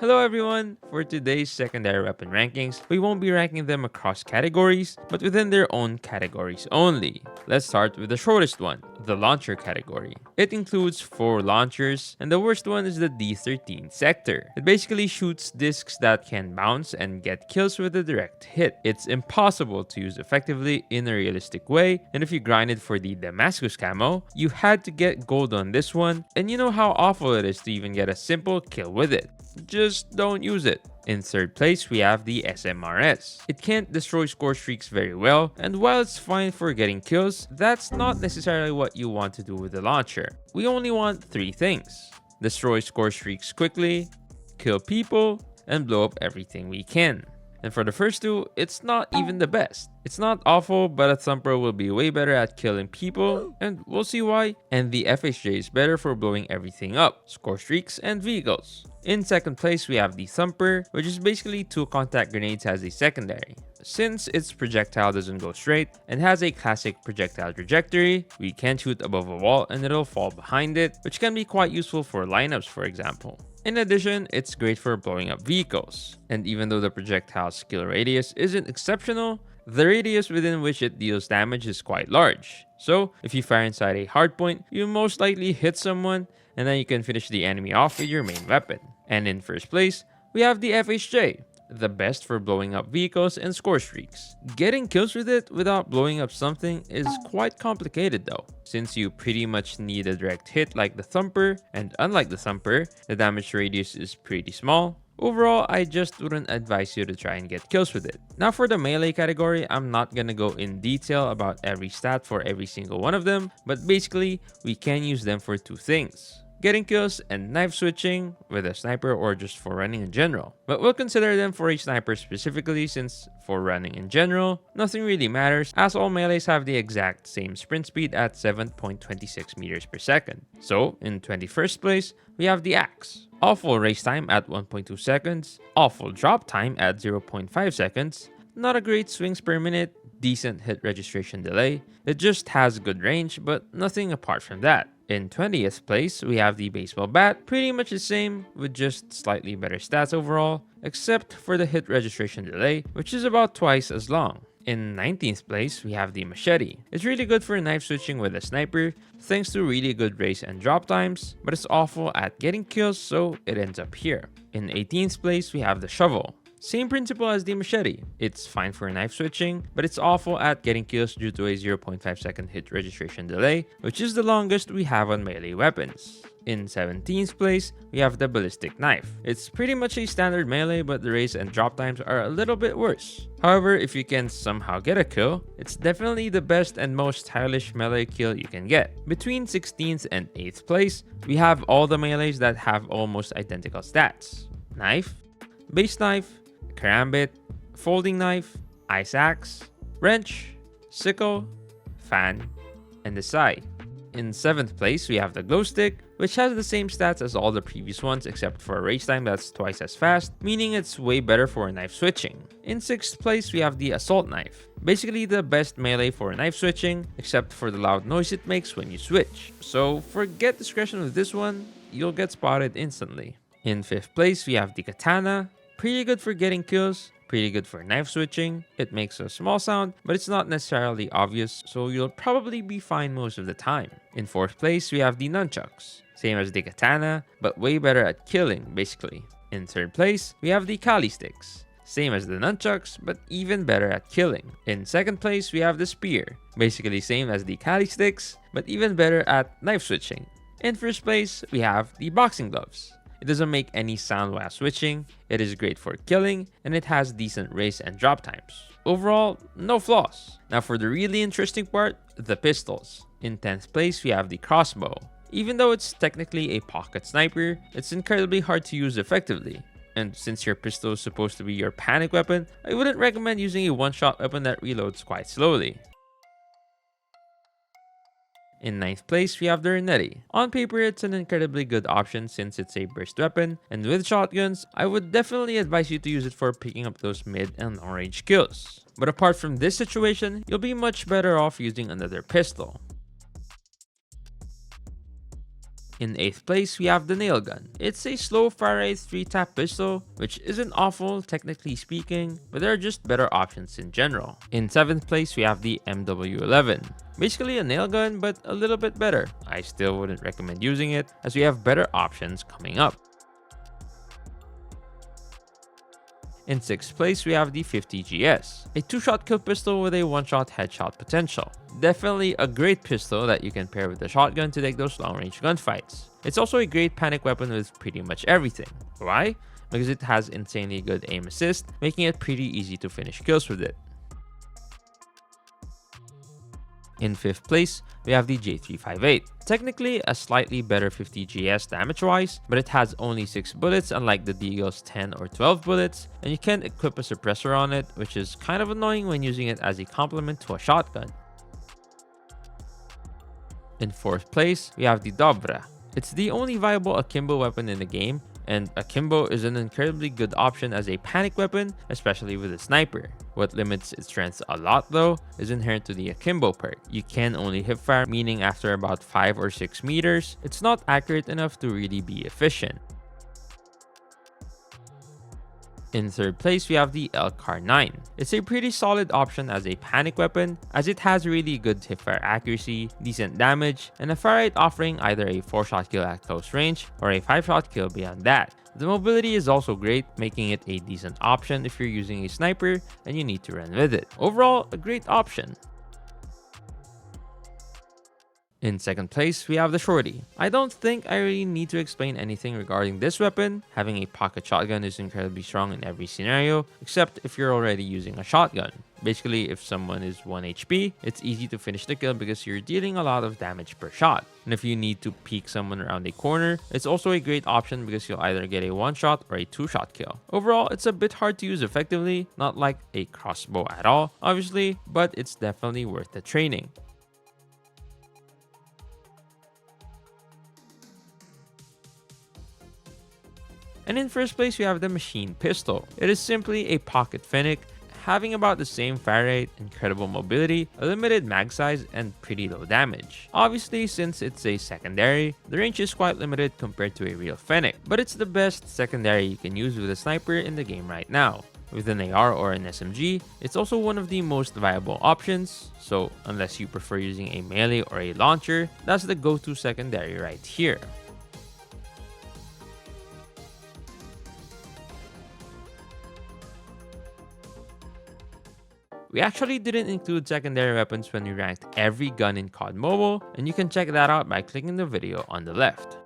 Hello everyone! For today's secondary weapon rankings, we won't be ranking them across categories, but within their own categories only. Let's start with the shortest one, the launcher category. It includes 4 launchers, and the worst one is the D13 sector. It basically shoots discs that can bounce and get kills with a direct hit. It's impossible to use effectively in a realistic way, and if you grinded for the Damascus camo, you had to get gold on this one, and you know how awful it is to even get a simple kill with it. Just don't use it. In third place, we have the SMRS. It can't destroy score streaks very well, and while it's fine for getting kills, that's not necessarily what you want to do with the launcher. We only want 3 things: destroy score streaks quickly, kill people, and blow up everything we can. And for the first 2, it's not even the best. It's not awful, but a Thumper will be way better at killing people, and we'll see why. And the FHJ is better for blowing everything up, score streaks, and vehicles. In second place, we have the Thumper, which is basically 2 contact grenades as a secondary. Since its projectile doesn't go straight and has a classic projectile trajectory, we can shoot above a wall and it'll fall behind it, which can be quite useful for lineups, for example. In addition, it's great for blowing up vehicles, and even though the projectile's skill radius isn't exceptional, the radius within which it deals damage is quite large. So, if you fire inside a hardpoint, you most likely hit someone, and then you can finish the enemy off with your main weapon. And in first place, we have the FHJ, the best for blowing up vehicles and score streaks. Getting kills with it without blowing up something is quite complicated though, since you pretty much need a direct hit like the Thumper, and unlike the Thumper, the damage radius is pretty small. Overall, I just wouldn't advise you to try and get kills with it. Now for the melee category, I'm not gonna go in detail about every stat for every single one of them, but basically, we can use them for 2 things: getting kills and knife switching with a sniper or just for running in general. But we'll consider them for a sniper specifically, since for running in general, nothing really matters as all melees have the exact same sprint speed at 7.26 meters per second. So in 21st place, we have the Axe. Awful race time at 1.2 seconds, awful drop time at 0.5 seconds, not a great swings per minute, decent hit registration delay. It just has good range, but nothing apart from that. In 20th place, we have the baseball bat, pretty much the same with just slightly better stats overall, except for the hit registration delay, which is about twice as long. In 19th place, we have the machete. It's really good for knife switching with a sniper, thanks to really good race and drop times, but it's awful at getting kills, so it ends up here. In 18th place, we have the shovel. Same principle as the machete. It's fine for knife switching, but it's awful at getting kills due to a 0.5 second hit registration delay, which is the longest we have on melee weapons. In 17th place, we have the ballistic knife. It's pretty much a standard melee, but the race and drop times are a little bit worse. However, if you can somehow get a kill, it's definitely the best and most stylish melee kill you can get. Between 16th and 8th place, we have all the melees that have almost identical stats: knife, base knife, karambit, folding knife, ice axe, wrench, sickle, fan, and the sai. In 7th place, we have the glow stick, which has the same stats as all the previous ones except for a race time that's twice as fast, meaning it's way better for knife switching. In 6th place, we have the assault knife, basically the best melee for knife switching, except for the loud noise it makes when you switch. So forget discretion with this one, you'll get spotted instantly. In 5th place, we have the katana, pretty good for getting kills, pretty good for knife switching. It makes a small sound, but it's not necessarily obvious, so you'll probably be fine most of the time. In 4th place, we have the nunchucks. Same as the katana, but way better at killing, basically. In 3rd place, we have the kali sticks. Same as the nunchucks, but even better at killing. In 2nd place, we have the spear. Basically same as the kali sticks, but even better at knife switching. In 1st place, we have the boxing gloves. It doesn't make any sound while switching, it is great for killing, and it has decent race and drop times. Overall, no flaws. Now for the really interesting part, the pistols. In 10th place, we have the crossbow. Even though it's technically a pocket sniper, it's incredibly hard to use effectively. And since your pistol is supposed to be your panic weapon, I wouldn't recommend using a one-shot weapon that reloads quite slowly. In 9th place, we have the Renetti. On paper, it's an incredibly good option since it's a burst weapon, and with shotguns, I would definitely advise you to use it for picking up those mid and long range kills. But apart from this situation, you'll be much better off using another pistol. In 8th place, we have the nail gun. It's a slow fire rate 3-tap pistol, which isn't awful technically speaking, but there are just better options in general. In 7th place, we have the MW11. Basically a nail gun, but a little bit better. I still wouldn't recommend using it, as we have better options coming up. In 6th place, we have the 50GS, a 2-shot kill pistol with a 1-shot headshot potential. Definitely a great pistol that you can pair with a shotgun to take those long-range gunfights. It's also a great panic weapon with pretty much everything. Why? Because it has insanely good aim assist, making it pretty easy to finish kills with it. In 5th place, we have the J358. Technically a slightly better 50GS damage-wise, but it has only 6 bullets unlike the Deagle's 10 or 12 bullets, and you can't equip a suppressor on it, which is kind of annoying when using it as a complement to a shotgun. In 4th place, we have the Dobra. It's the only viable akimbo weapon in the game, and akimbo is an incredibly good option as a panic weapon, especially with a sniper. What limits its strength a lot though is inherent to the akimbo perk. You can only hipfire, meaning after about 5 or 6 meters, it's not accurate enough to really be efficient. In 3rd place, we have the LCAR-9. It's a pretty solid option as a panic weapon, as it has really good hipfire accuracy, decent damage, and a fire rate offering either a 4-shot kill at close range or a 5-shot kill beyond that. The mobility is also great, making it a decent option if you're using a sniper and you need to run with it. Overall, a great option. In 2nd place, we have the Shorty. I don't think I really need to explain anything regarding this weapon. Having a pocket shotgun is incredibly strong in every scenario, except if you're already using a shotgun. Basically, if someone is 1 HP, it's easy to finish the kill because you're dealing a lot of damage per shot. And if you need to peek someone around a corner, it's also a great option because you'll either get a 1-shot or a 2-shot kill. Overall, it's a bit hard to use effectively, not like a crossbow at all, obviously, but it's definitely worth the training. And in 1st place, we have the machine pistol. It is simply a pocket fennec, having about the same fire rate, incredible mobility, a limited mag size, and pretty low damage. Obviously, since it's a secondary, the range is quite limited compared to a real fennec, but it's the best secondary you can use with a sniper in the game right now. With an AR or an SMG, it's also one of the most viable options, so unless you prefer using a melee or a launcher, that's the go-to secondary right here. We actually didn't include secondary weapons when we ranked every gun in COD Mobile, and you can check that out by clicking the video on the left.